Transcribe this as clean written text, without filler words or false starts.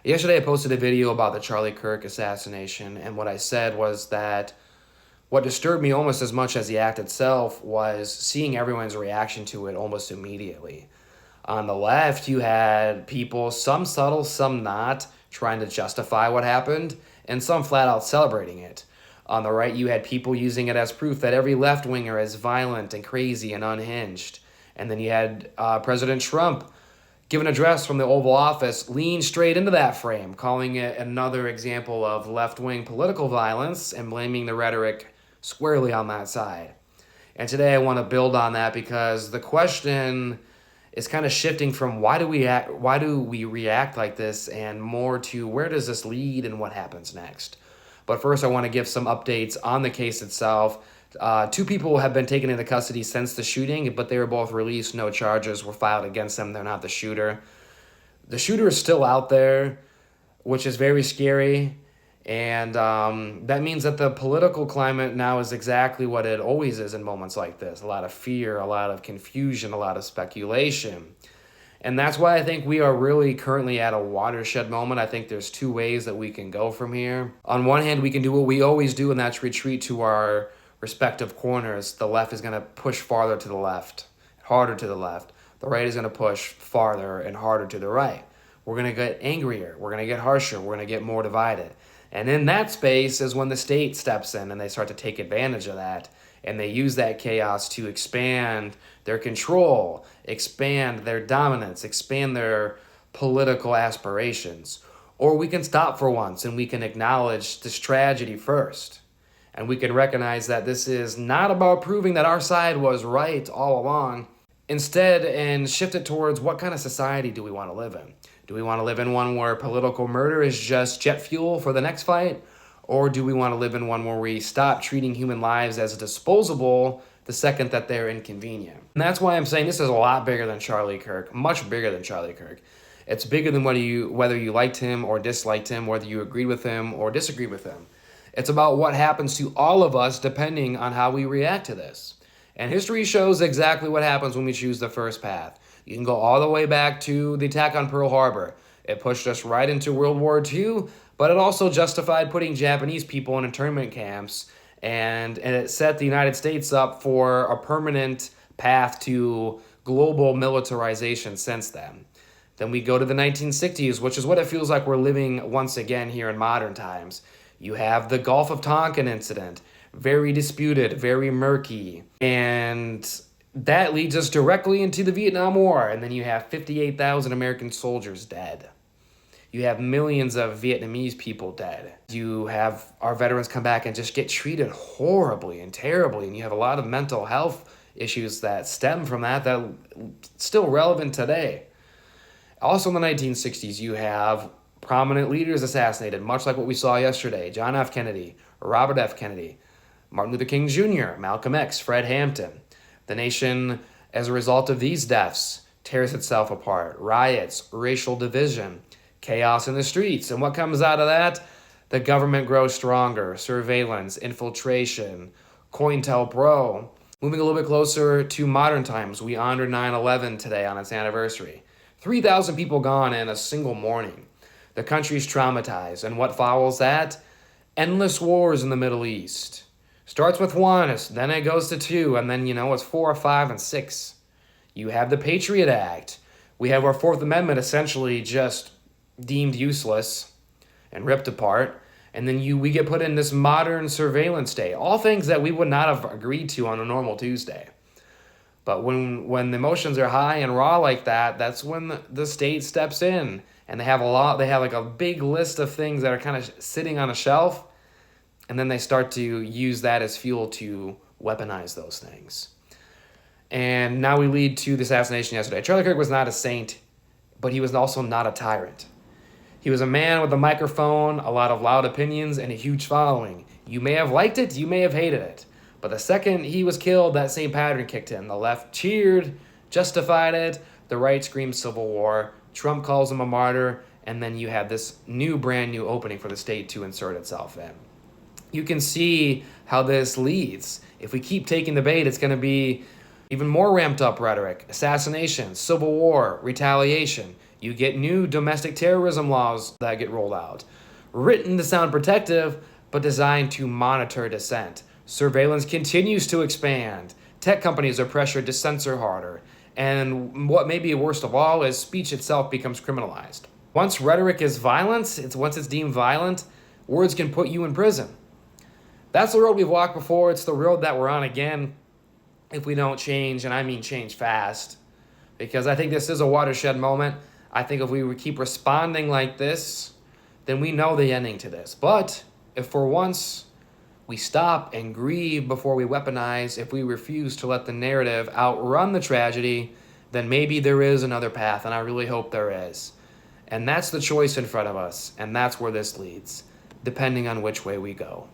Yesterday, I posted a video about the Charlie Kirk assassination, and what I said was that what disturbed me almost as much as the act itself was seeing everyone's reaction to it almost immediately. On the left, you had people, some subtle, some not, trying to justify what happened, and some flat out celebrating it. On the right, you had people using it as proof that every left winger is violent and crazy and unhinged. And then you had President Trump give an address from the Oval Office, lean straight into that frame, calling it another example of left wing political violence and blaming the rhetoric squarely on that side. And today I want to build on that because the question is kind of shifting from why do we react like this, and more to where does this lead and what happens next. But first, I want to give some updates on the case itself. Two people have been taken into custody since the shooting, but they were both released. No charges were filed against them. They're not the shooter. The shooter is still out there, which is very scary. And that means that the political climate now is exactly what it always is in moments like this. A lot of fear, a lot of confusion, a lot of speculation. And that's why I think we are really currently at a watershed moment. I think there's two ways that we can go from here. On one hand, we can do what we always do, and that's retreat to our respective corners. The left is going to push farther to the left, harder to the left. The right is going to push farther and harder to the right. We're going to get angrier. We're going to get harsher. We're going to get more divided. And in that space is when the state steps in and they start to take advantage of that. And they use that chaos to expand their control, expand their dominance, expand their political aspirations. Or we can stop for once and we can acknowledge this tragedy first. And we can recognize that this is not about proving that our side was right all along. Instead, and shift it towards what kind of society do we want to live in? Do we want to live in one where political murder is just jet fuel for the next fight? Or do we want to live in one where we stop treating human lives as disposable the second that they're inconvenient? And that's why I'm saying this is a lot bigger than Charlie Kirk, much bigger than Charlie Kirk. It's bigger than whether you liked him or disliked him, whether you agreed with him or disagreed with him. It's about what happens to all of us depending on how we react to this. And history shows exactly what happens when we choose the first path. You can go all the way back to the attack on Pearl Harbor. It pushed us right into World War II, but it also justified putting Japanese people in internment camps, and it set the United States up for a permanent path to global militarization since then. Then we go to the 1960s, which is what it feels like we're living once again here in modern times. You have the Gulf of Tonkin incident, very disputed, very murky, and that leads us directly into the Vietnam War, and then you have 58,000 American soldiers dead. You have millions of Vietnamese people dead. You have our veterans come back and just get treated horribly and terribly, and you have a lot of mental health issues that stem from that are still relevant today. Also in the 1960s, you have prominent leaders assassinated, much like what we saw yesterday. John F. Kennedy, Robert F. Kennedy, Martin Luther King Jr., Malcolm X, Fred Hampton. The nation, as a result of these deaths, tears itself apart. Riots, racial division, chaos in the streets. And what comes out of that? The government grows stronger. Surveillance, infiltration, COINTELPRO. Moving a little bit closer to modern times, we honored 9/11 today on its anniversary. 3,000 people gone in a single morning. The country's traumatized. And what follows that? Endless wars in the Middle East. Starts with one, then it goes to two, and then, it's 4, 5, and 6. You have the Patriot Act. We have our Fourth Amendment essentially just deemed useless and ripped apart. And then we get put in this modern surveillance state. All things that we would not have agreed to on a normal Tuesday. But when the emotions are high and raw like that, that's when the state steps in. And they have like a big list of things that are kind of sitting on a shelf. And then they start to use that as fuel to weaponize those things. And now we lead to the assassination yesterday. Charlie Kirk was not a saint, but he was also not a tyrant. He was a man with a microphone, a lot of loud opinions, and a huge following. You may have liked it, you may have hated it. But the second he was killed, that same pattern kicked in. The left cheered, justified it. The right screamed civil war. Trump calls him a martyr. And then you have this brand new opening for the state to insert itself in. You can see how this leads. If we keep taking the bait, it's going to be even more ramped up rhetoric, assassination, civil war, retaliation. You get new domestic terrorism laws that get rolled out, written to sound protective, but designed to monitor dissent. Surveillance continues to expand. Tech companies are pressured to censor harder. And what may be worst of all is speech itself becomes criminalized. Once rhetoric is violence, once it's deemed violent, words can put you in prison. That's the road we've walked before. It's the road that we're on again if we don't change, and I mean change fast. Because I think this is a watershed moment. I think if we keep responding like this, then we know the ending to this. But if for once we stop and grieve before we weaponize, if we refuse to let the narrative outrun the tragedy, then maybe there is another path, and I really hope there is. And that's the choice in front of us, and that's where this leads, depending on which way we go.